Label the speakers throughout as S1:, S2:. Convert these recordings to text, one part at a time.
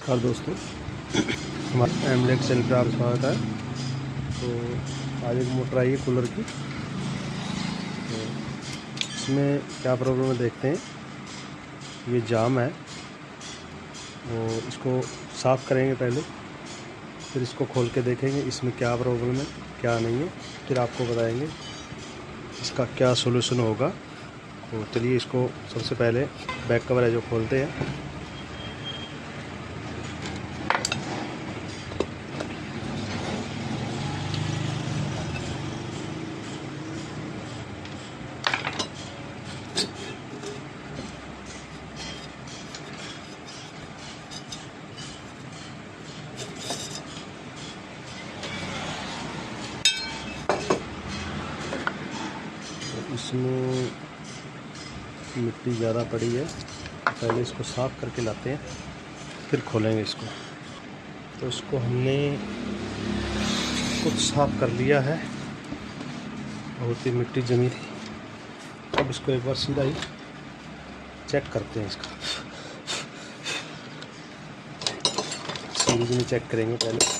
S1: नमस्कार दोस्तों, हमारे एमलेट चैनल पर आपका स्वागत है। तो आज एक मोटर आई है कूलर की। तो इसमें क्या प्रॉब्लम है देखते हैं। ये जाम है, वो इसको साफ़ करेंगे पहले, फिर इसको खोल के देखेंगे इसमें क्या प्रॉब्लम है क्या नहीं है, फिर आपको बताएंगे इसका क्या सोल्यूशन होगा। तो चलिए इसको सबसे पहले बैक कवर है जो खोलते हैं। इसमें मिट्टी ज़्यादा पड़ी है, पहले इसको साफ़ करके लाते हैं फिर खोलेंगे इसको। तो इसको हमने कुछ साफ़ कर लिया है, बहुत ही मिट्टी जमी थी। अब इसको एक बार सीधा ही चेक करते हैं। इसका सीरीज में चेक करेंगे पहले।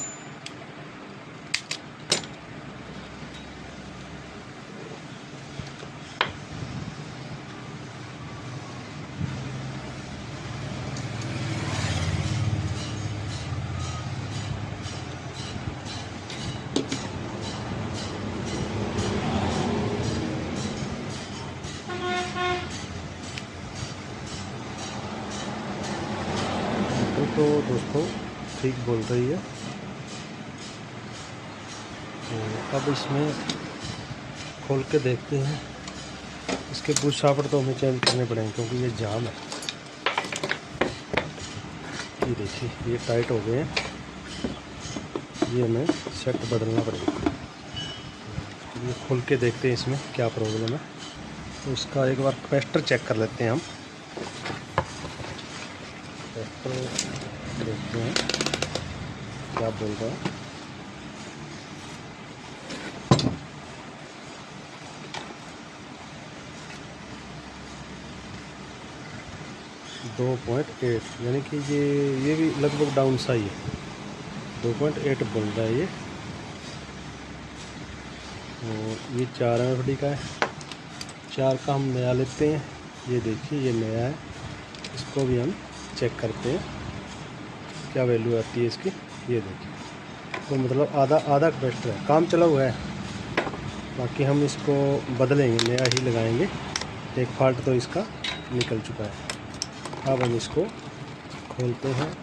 S1: तो दोस्तों ठीक बोल रही है। तो अब इसमें खोल के देखते हैं। इसके बुश शाफ्ट तो हमें चेंज करने पड़ेंगे क्योंकि ये जाम है। ये देखिए ये टाइट हो गए हैं, ये हमें सेट बदलना पड़ेगा। ये खोल के देखते हैं इसमें क्या प्रॉब्लम है। तो इसका एक बार कैपेसिटर चेक कर लेते हैं हम। कैपेसिटर देखते हैं क्या बोल रहा है। दो 2.8 यानी कि ये भी लगभग डाउन सा ही है। 2.8 बोल रहा है ये। और ये 4 एमएफडी का है। 4 का हम नया लेते हैं। ये देखिए ये नया है, इसको भी हम चेक करते हैं क्या वैल्यू आती है इसकी। ये देखिए तो मतलब आधा कैपेसिटर है, काम चला हुआ है। बाकी हम इसको बदलेंगे, नया ही लगाएंगे। एक फॉल्ट तो इसका निकल चुका है। अब हम इसको खोलते हैं।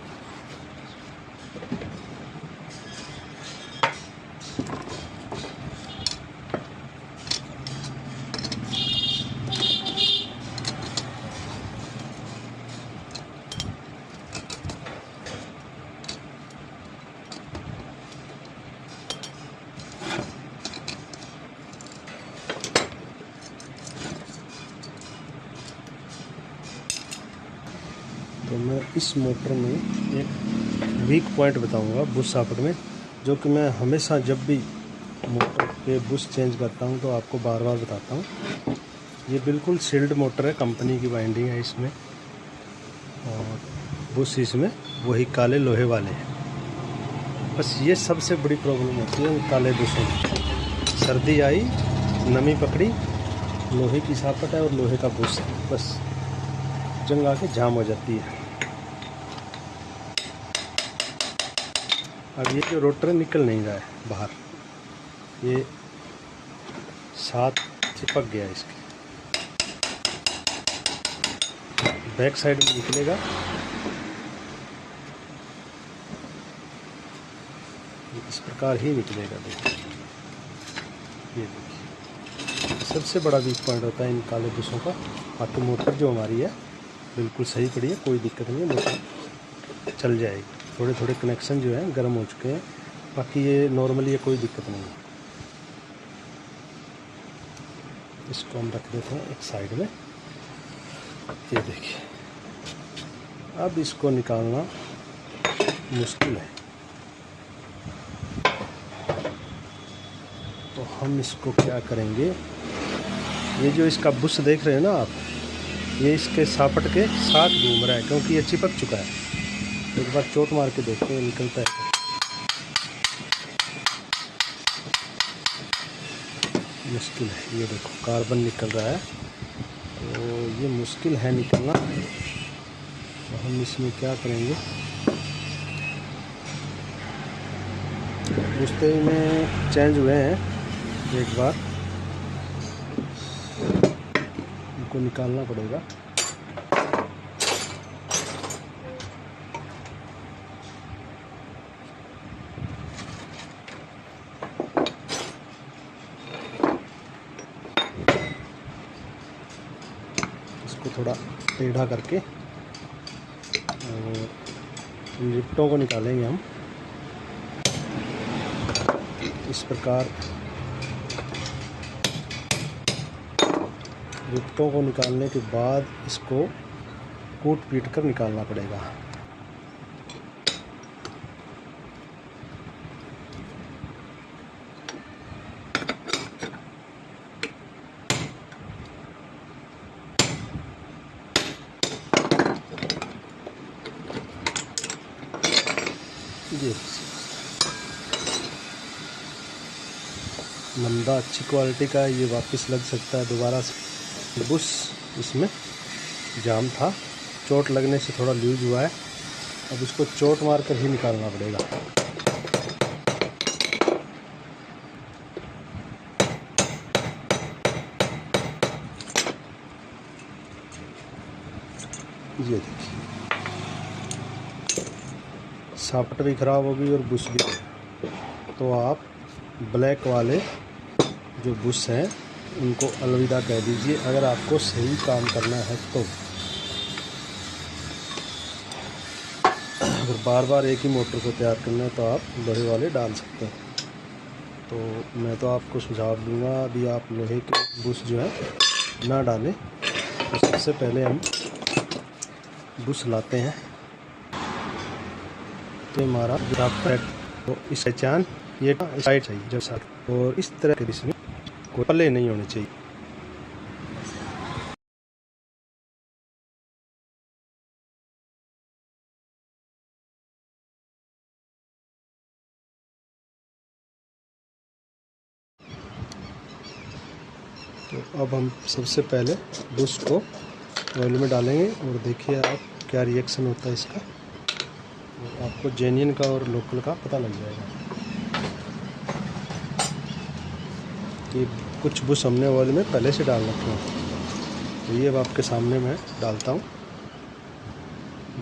S1: तो मैं इस मोटर में एक वीक पॉइंट बताऊंगा बुश शाफ्ट में, जो कि मैं हमेशा जब भी मोटर के बुश चेंज करता हूं तो आपको बार बार बताता हूं। ये बिल्कुल सील्ड मोटर है, कंपनी की वाइंडिंग है इसमें, और बुश इसमें वही काले लोहे वाले हैं। बस ये सबसे बड़ी प्रॉब्लम होती है उन काले बुशों में। सर्दी आई, नमी पकड़ी, लोहे की शाफ्ट है और लोहे का बुश है, बस जंग आके जाम हो जाती है। अब ये जो रोटर निकल नहीं रहा है बाहर, ये साथ चिपक गया है इसके। बैक साइड में निकलेगा, इस प्रकार ही निकलेगा। देखिए ये देखिए सबसे बड़ा वीक पॉइंट होता है इन काले बुशों का। बाकी मोटर जो हमारी है बिल्कुल सही पड़ी है, कोई दिक्कत नहीं है, मोटर चल जाएगी। थोड़े थोड़े कनेक्शन जो है गर्म हो चुके हैं, बाकी ये नॉर्मली ये कोई दिक्कत नहीं है। इसको हम रख देते हैं एक साइड में। ये देखिए अब इसको निकालना मुश्किल है, तो हम इसको क्या करेंगे। ये जो इसका बुश देख रहे हैं ना आप, ये इसके शाफ्ट के साथ घूम रहा है क्योंकि ये चिपक चुका है। एक बार चोट मार के देखते हैं निकलता है। मुश्किल है, ये देखो कार्बन निकल रहा है, तो ये मुश्किल है निकलना। तो हम इसमें क्या करेंगे, बुझते ही में चेंज हुए हैं, एक बार इनको निकालना पड़ेगा। इसको थोड़ा टेढ़ा करके और इन रिप्टों को निकालेंगे हम इस प्रकार। रिप्टों को निकालने के बाद इसको कूट पीट कर निकालना पड़ेगा। ये लंबा अच्छी क्वालिटी का, ये वापस लग सकता है दोबारा से। बुश इसमें जाम था, चोट लगने से थोड़ा लूज हुआ है, अब इसको चोट मार कर ही निकालना पड़ेगा। ये देखिए सापट भी ख़राब होगी और बुश भी। तो आप ब्लैक वाले जो बुश हैं उनको अलविदा कह दीजिए, अगर आपको सही काम करना है तो। अगर बार बार एक ही मोटर को तैयार करना है तो आप लोहे वाले डाल सकते हैं। तो मैं तो आपको सुझाव दूंगा अभी आप लोहे के बुश जो है ना डालें। तो सबसे पहले हम बुश लाते हैं, तो हमारा तो इस पहचान ये साइड चाहिए जब साथ, और इस तरह के इसमें कोई पल्ले नहीं होने चाहिए। तो अब हम सबसे पहले बुश को ऑयल में डालेंगे और देखिए आप क्या रिएक्शन होता है इसका, तो आपको जेन्युइन का और लोकल का पता लग जाएगा। कि कुछ बुश हमने ऑयल में पहले से डाल रखे हैं, तो ये अब आपके सामने मैं डालता हूँ,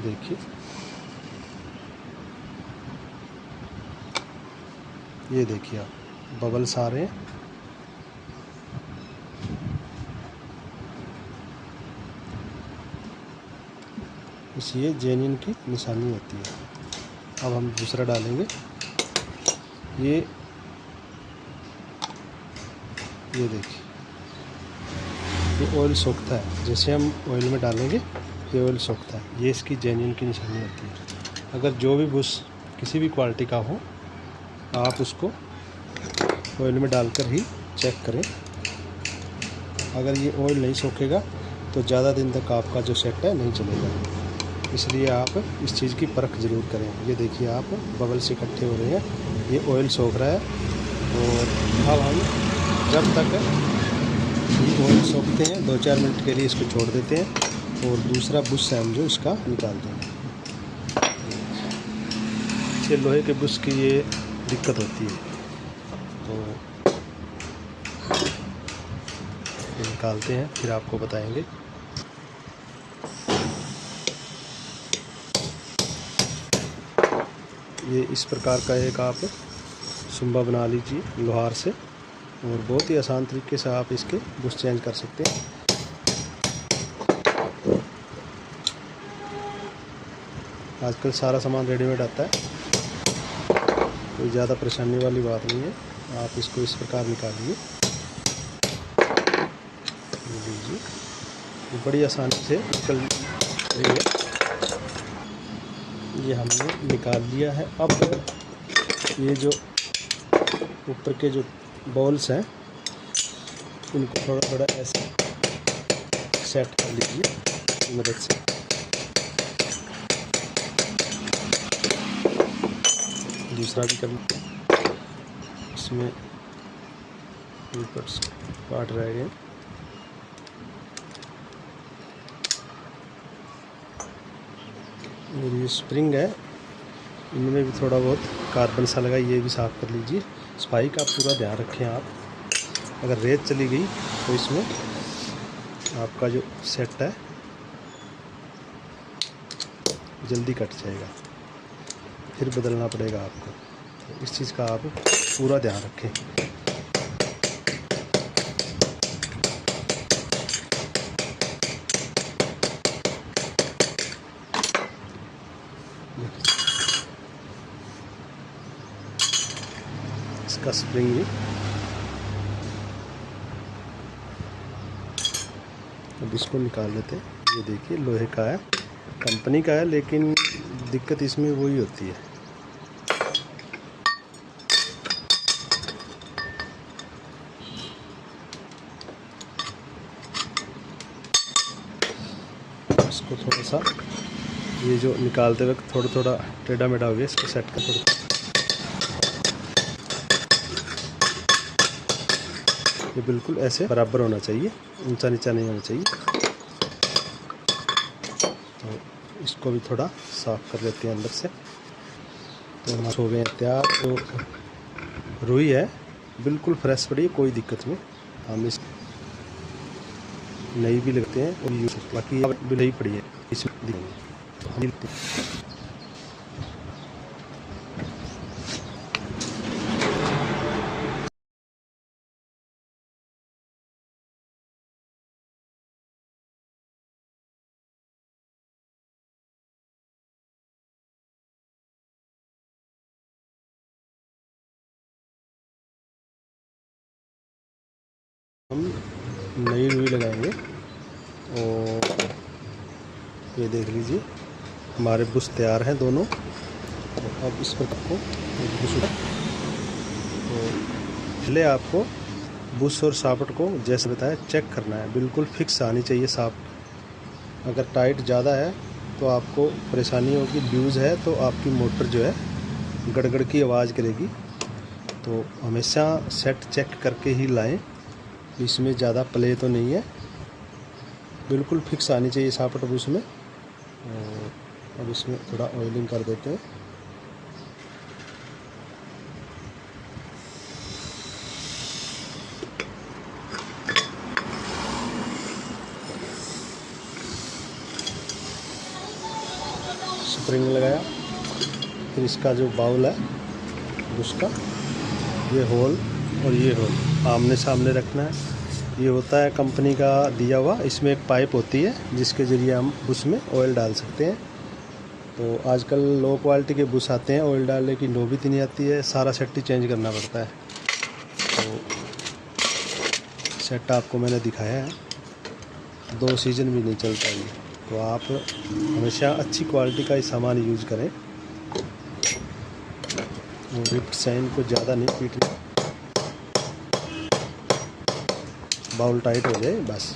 S1: देखिए। ये देखिए आप बबल्स आ रहे हैं। इस ये जेन्युइन की निशानी होती है। अब हम दूसरा डालेंगे। ये देखिए ये ऑयल सोखता है, जैसे हम ऑयल में डालेंगे ये ऑयल सोखता है, ये इसकी जेन्युइन की निशानी होती है। अगर जो भी बुश किसी भी क्वालिटी का हो आप उसको ऑयल में डालकर ही चेक करें। अगर ये ऑयल नहीं सोखेगा तो ज़्यादा दिन तक आपका जो सेट है नहीं चलेगा, इसलिए आप इस चीज़ की परख ज़रूर करें। ये देखिए आप बबल्स इकट्ठे हो रहे हैं, ये ऑयल सोख रहा है। और अब हम जब तक ये ऑयल सोखते हैं 2-4 मिनट के लिए इसको छोड़ देते हैं और दूसरा बुश है हम जो इसका निकाल देंगे। ये लोहे के बुश की ये दिक्कत होती है, तो ये निकालते हैं फिर आपको बताएंगे। ये इस प्रकार का एक आप सुम्बा बना लीजिए लोहार से, और बहुत ही आसान तरीके से आप इसके बुश चेंज कर सकते हैं। आजकल सारा सामान रेडीमेड आता है, कोई ज़्यादा परेशानी वाली बात नहीं है। आप इसको इस प्रकार निकालिए, लीजिए, ये बड़ी आसानी से निकल रही है। ये हमने निकाल लिया है। अब ये जो ऊपर के जो बॉल्स हैं उनको थोड़ा थोड़ा ऐसे सेट कर लीजिए इसकी मदद से। दूसरा भी कर, इसमें पार्ट रह गए। और ये स्प्रिंग है, इनमें भी थोड़ा बहुत कार्बन सा लगा, ये भी साफ़ कर लीजिए। सफाई का पूरा ध्यान रखें आप। अगर रेत चली गई तो इसमें आपका जो सेट है जल्दी कट जाएगा, फिर बदलना पड़ेगा आपको। तो इस चीज़ का आप पूरा ध्यान रखें। इसका स्प्रिंग भी अब इसको निकाल लेते हैं। ये देखिए लोहे का है, कंपनी का है, लेकिन दिक्कत इसमें वही होती है। इसको थोड़ा सा, ये जो निकालते वक्त थोड़ा थोड़ा टेढ़ा मेढ़ा हो गया, इसको सेट कर थोड़ा। ये बिल्कुल ऐसे बराबर होना चाहिए, ऊंचा नीचा नहीं होना चाहिए। तो इसको भी थोड़ा साफ कर लेते हैं अंदर से। तो हमारे हो गए तैयार। तो रुई है बिल्कुल फ्रेश पड़ी है, कोई दिक्कत नहीं। हम इस नई भी लगते हैं और यूज करते हैं, बाकी अब भी नई पड़ी है इसमें तो हम लेते हैं। हम नई रुई लगाएंगे और ये देख लीजिए हमारे बुश तैयार हैं दोनों। तो अब इस पर आपको बुश, तो पहले आपको बुश और सापट को जैसे बताया चेक करना है, बिल्कुल फिक्स आनी चाहिए सापट। अगर टाइट ज़्यादा है तो आपको परेशानी होगी, लूज़ है तो आपकी मोटर जो है गड़गड़ की आवाज़ करेगी। तो हमेशा सेट चेक करके ही लाएं। इसमें ज़्यादा प्ले तो नहीं है, बिल्कुल फिक्स आनी चाहिए सापट बुश में। और अब इसमें थोड़ा ऑयलिंग कर देते हैं। स्प्रिंग लगाया, फिर इसका जो बाउल है बुश का, ये होल और ये होल आमने सामने रखना है। ये होता है कंपनी का दिया हुआ, इसमें एक पाइप होती है जिसके ज़रिए हम बुश में ऑयल डाल सकते हैं। तो आजकल लो क्वालिटी के बुश आते हैं, ऑयल डालने की नौबत नहीं आती है, सारा सेट ही चेंज करना पड़ता है। तो सेट आपको मैंने दिखाया है, 2 सीज़न भी नहीं चलता ये। तो आप हमेशा अच्छी क्वालिटी का ही सामान यूज़ करें। विप्ड साइन को ज़्यादा नहीं पीटना, बाउल टाइट हो जाए बस।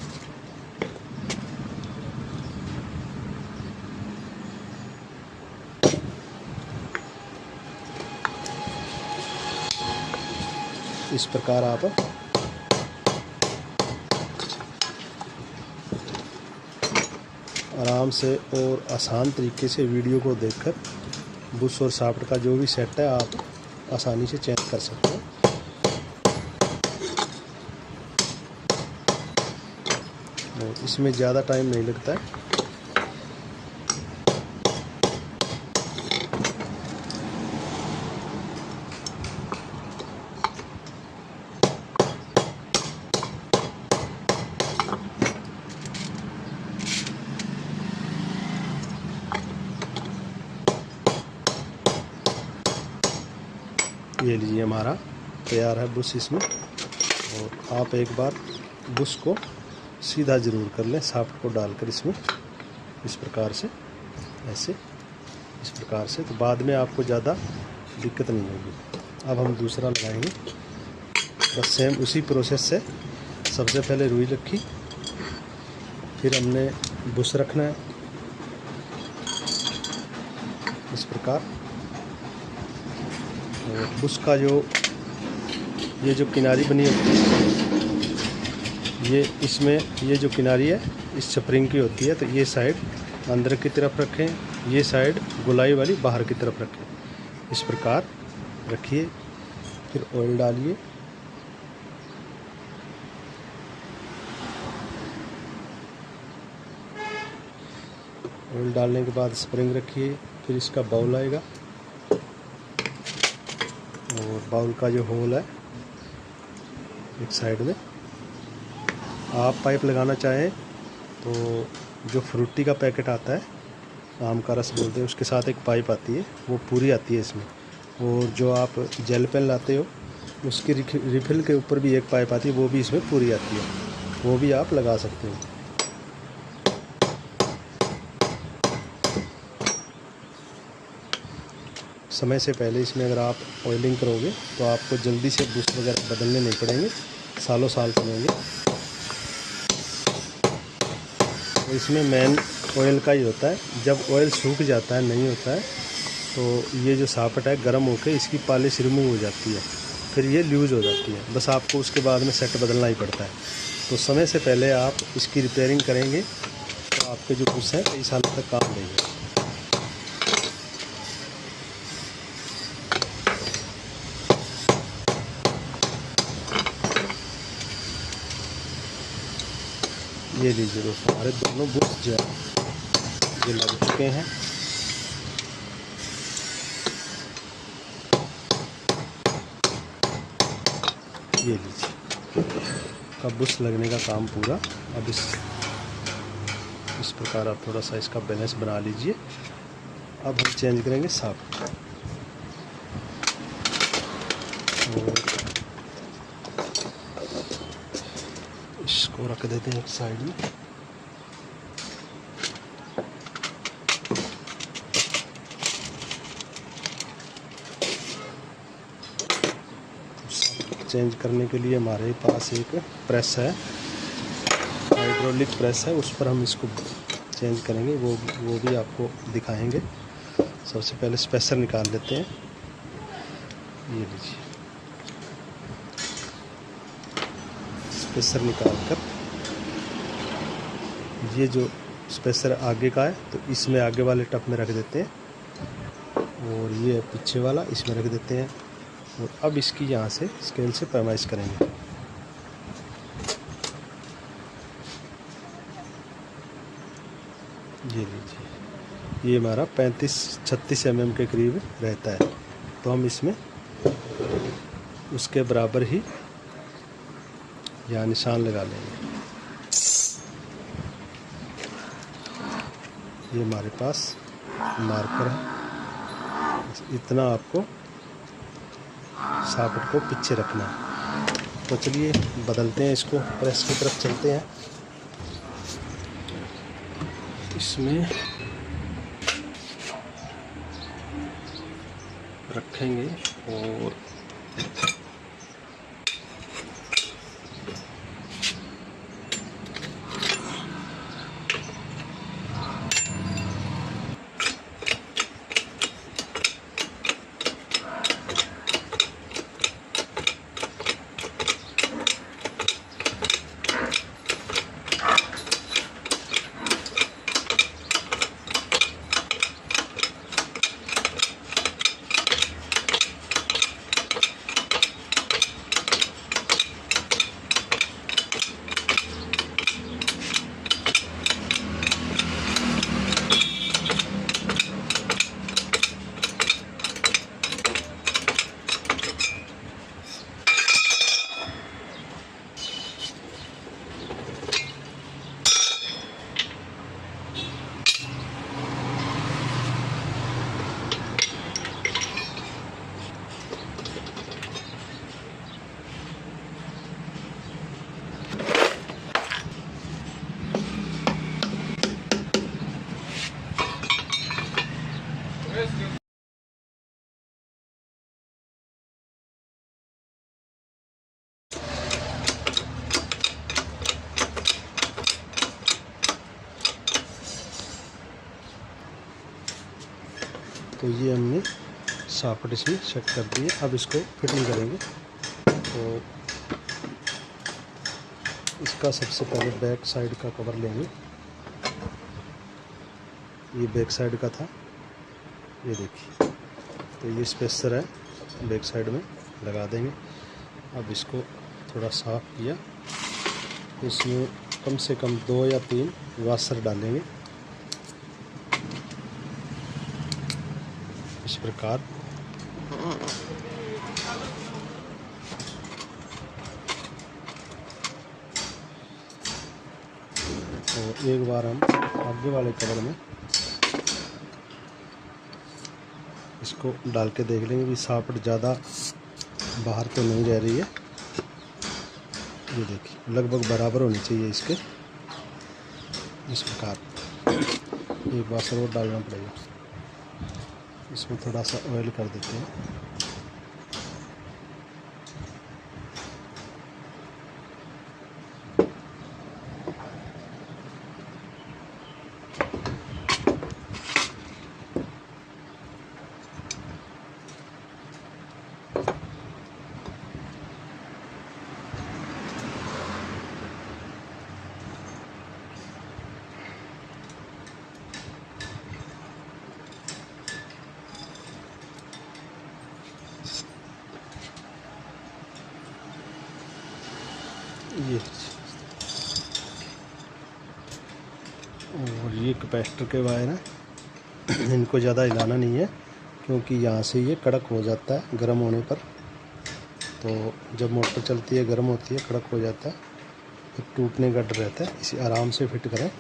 S1: इस प्रकार आप आराम से और आसान तरीके से वीडियो को देखकर बुश और सापट का जो भी सेट है आप आसानी से चेंज कर सकते हैं। इसमें ज़्यादा टाइम नहीं लगता है। ये लीजिए हमारा तैयार है बुश इसमें। और आप एक बार बुश को सीधा ज़रूर कर लें साफ्ट को डालकर इसमें, इस प्रकार से, ऐसे इस प्रकार से, तो बाद में आपको ज़्यादा दिक्कत नहीं होगी। अब हम दूसरा लगाएंगे, बस सेम उसी प्रोसेस से। सबसे पहले रुई रखी, फिर हमने बुश रखना है इस प्रकार। और बुश का ये जो किनारी बनी होती है, ये इसमें ये जो किनारी है इस स्प्रिंग की होती है, तो ये साइड अंदर की तरफ रखें, ये साइड गोलाई वाली बाहर की तरफ रखें। इस प्रकार रखिए। फिर ऑयल डालिए। ऑयल डालने के बाद स्प्रिंग रखिए। फिर इसका बाउल आएगा और बाउल का जो होल है एक साइड में, आप पाइप लगाना चाहें तो जो फ्रूटी का पैकेट आता है, आम का रस बोलते हैं, उसके साथ एक पाइप आती है, वो पूरी आती है इसमें। और जो आप जेल पेन लाते हो उसकी रिफिल के ऊपर भी एक पाइप आती है, वो भी इसमें पूरी आती है, वो भी आप लगा सकते हो। समय से पहले इसमें अगर आप ऑयलिंग करोगे तो आपको जल्दी से बुश वगैरह बदलने नहीं पड़ेंगे, सालों साल चलेंगे। तो इसमें मेन ऑयल का ही होता है। जब ऑयल सूख जाता है, नहीं होता है, तो ये जो सापट है गर्म होकर इसकी पॉलिश रिमूव हो जाती है, फिर ये लूज़ हो जाती है। बस आपको उसके बाद में सेट बदलना ही पड़ता है। तो समय से पहले आप इसकी रिपेयरिंग करेंगे तो आपके जो बुश हैं कई सालों तक काम देंगे। ये लीजिए दोस्तों, हमारे दोनों बुश जो है ये लग चुके हैं। ये लीजिए, का बुश लगने का काम पूरा। अब इस प्रकार आप थोड़ा सा इसका बैलेंस बना लीजिए। अब हम चेंज करेंगे साफ और इसको रख देते हैं एक साइड में। चेंज करने के लिए हमारे पास एक प्रेस है, हाइड्रोलिक प्रेस है, उस पर हम इसको चेंज करेंगे, वो भी आपको दिखाएंगे। सबसे पहले स्पेसर निकाल लेते हैं। ये लीजिए, स्पेसर निकाल कर ये जो स्पेसर आगे का है तो इसमें आगे वाले टप में रख देते हैं, और ये पीछे वाला इसमें रख देते हैं। और अब इसकी यहाँ से स्केल से पैमाइश करेंगे। ये लीजिए, ये हमारा 35-36 mm के करीब रहता है, तो हम इसमें उसके बराबर ही यहाँ निशान लगा लेंगे। ये हमारे पास मार्कर है, इतना आपको सापट को पीछे रखना है। तो चलिए बदलते हैं इसको, प्रेस की तरफ चलते हैं। इसमें रखेंगे और तो ये हमने सॉकेट इसमें सेट कर दिए। अब इसको फिटिंग करेंगे। तो इसका सबसे पहले बैक साइड का कवर लेंगे। ये बैक साइड का था, ये देखिए। तो ये स्पेसर है, बैक साइड में लगा देंगे। अब इसको थोड़ा साफ किया, इसमें कम से कम 2 या 3 वाशर डालेंगे इस प्रकार। और एक बार हम आगे वाले कवर में इसको डाल के देख लेंगे कि सॉकेट ज़्यादा बाहर तो नहीं रह रही है। ये देखिए लगभग बराबर होनी चाहिए इसके, इस प्रकार। एक वाशर और डालना पड़ेगा। इसमें थोड़ा सा ऑयल कर देते हैं। और ये कैपेसिटर के वायर हैं, इनको ज़्यादा हिलाना नहीं है क्योंकि यहाँ से ये कड़क हो जाता है गर्म होने पर। तो जब मोटर चलती है गर्म होती है, कड़क हो जाता है, फिर टूटने का डर रहता है। इसे आराम से फिट करें।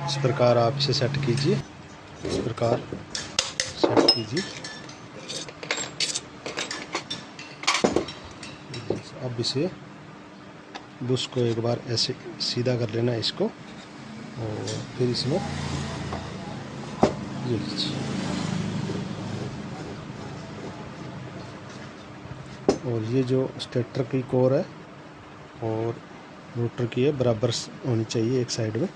S1: इस प्रकार आप इसे सेट कीजिए, इस प्रकार सेट कीजिए। अब इसे बुश को एक बार ऐसे सीधा कर लेना इसको, और फिर इसमें ये लीजिए। और ये जो स्टेटर की कोर है और रोटर की है बराबर होनी चाहिए एक साइड में।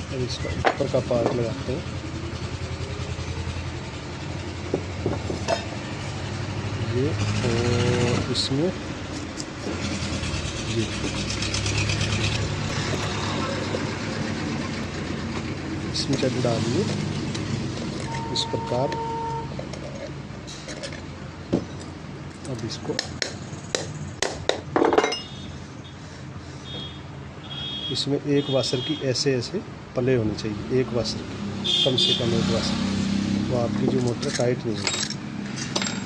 S1: अब इसका ऊपर का पार्ट लगाते हैं। ये और इसमें ये इसमें चट डालिए इस प्रकार। अब इसको इसमें एक वाशर की ऐसे ऐसे पले होने चाहिए, एक वाशर की कम से कम एक वाशर। तो आपकी जो मोटर टाइट नहीं होगी,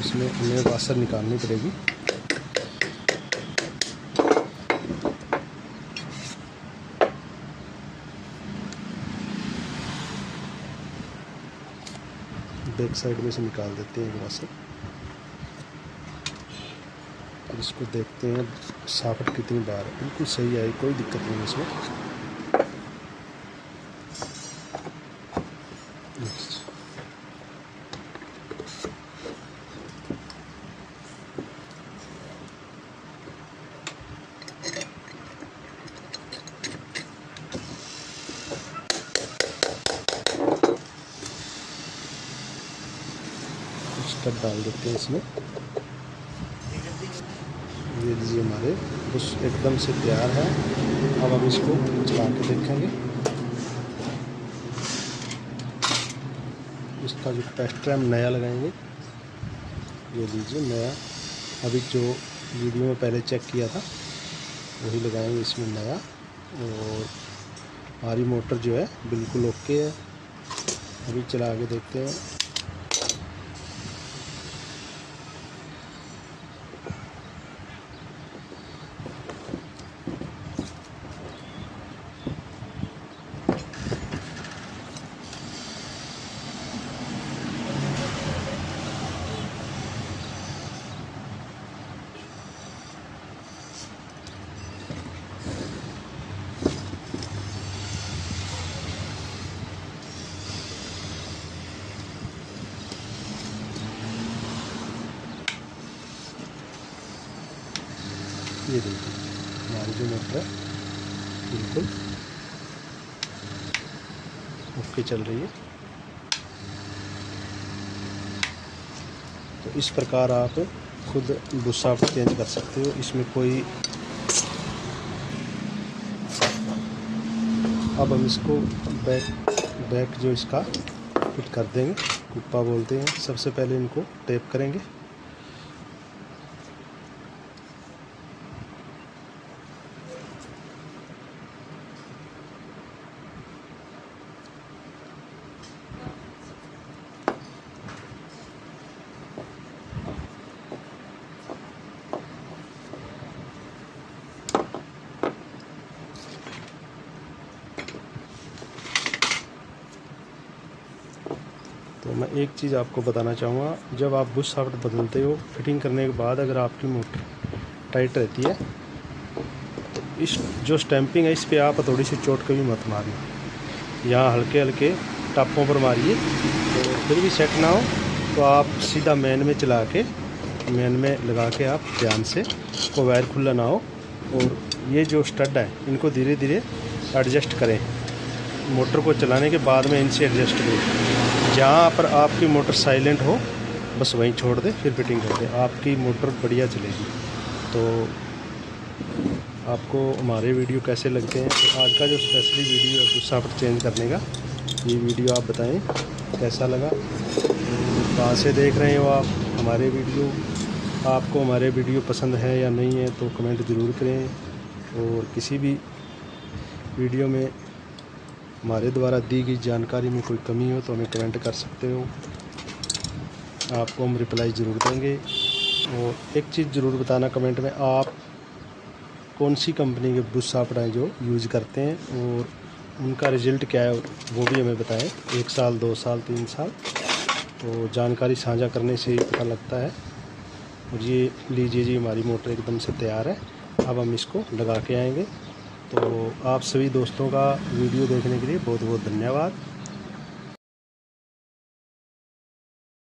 S1: इसमें हमें वाशर निकालनी पड़ेगी। बैक साइड में से निकाल देते हैं वाशर। और इसको देखते हैं सॉकेट कितनी बार है। बिल्कुल सही आई, कोई दिक्कत नहीं इसमें। स्टड डाल देते हैं इसमें। ये लीजिए, हमारे बुश एकदम से तैयार है। अब हम इसको चला के देखेंगे। इसका जो कैपेसिटर हम नया लगाएंगे, ये लीजिए नया। अभी जो वीडियो में पहले चेक किया था वही लगाएंगे इसमें नया। और हमारी मोटर जो है बिल्कुल ओके है। अभी चला के देखते हैं। ये देखिए हमारी जो मोटर है बिल्कुल ओके चल रही है। तो इस प्रकार आप खुद बुश शाफ्ट चेंज कर सकते हो। इसमें कोई, अब हम इसको बैक जो इसका फिट कर देंगे, कुप्पा बोलते हैं। सबसे पहले इनको टेप करेंगे। तो मैं एक चीज़ आपको बताना चाहूँगा, जब आप बुश शाफ्ट बदलते हो फिटिंग करने के बाद अगर आपकी मोटर टाइट रहती है तो इस जो स्टैंपिंग है इस पे आप थोड़ी सी चोट कभी मत मारना। यहाँ हल्के हल्के टापों पर मारिए, तो फिर भी सेट ना हो तो आप सीधा मेन में चला के, मेन में लगा के आप ध्यान से, को वायर खुला ना हो। और ये जो स्टड है इनको धीरे धीरे एडजस्ट करें, मोटर को चलाने के बाद में इनसे एडजस्ट करें। जहाँ पर आपकी मोटर साइलेंट हो बस वहीं छोड़ दें, फिर फिटिंग कर दें, आपकी मोटर बढ़िया चलेगी। तो आपको हमारे वीडियो कैसे लगते हैं? तो आज का जो स्पेशली वीडियो है बुश शाफ्ट चेंज करने का, ये वीडियो आप बताएं कैसा लगा, कहाँ से देख रहे हो आप हमारे वीडियो, आपको हमारे वीडियो पसंद है या नहीं है तो कमेंट ज़रूर करें। और किसी भी वीडियो में हमारे द्वारा दी गई जानकारी में कोई कमी हो तो हमें कमेंट कर सकते हो, आपको हम रिप्लाई ज़रूर देंगे। और एक चीज़ ज़रूर बताना कमेंट में, आप कौन सी कंपनी के बुश शाफ्ट हैं जो यूज़ करते हैं और उनका रिज़ल्ट क्या है वो भी हमें बताएं। 1 साल 2 साल 3 साल, तो जानकारी साझा करने से ही पता लगता है। और ये लीजिए जी, हमारी मोटर एकदम से तैयार है। अब हम इसको लगा के आएंगे। तो आप सभी दोस्तों का वीडियो देखने के लिए बहुत बहुत धन्यवाद।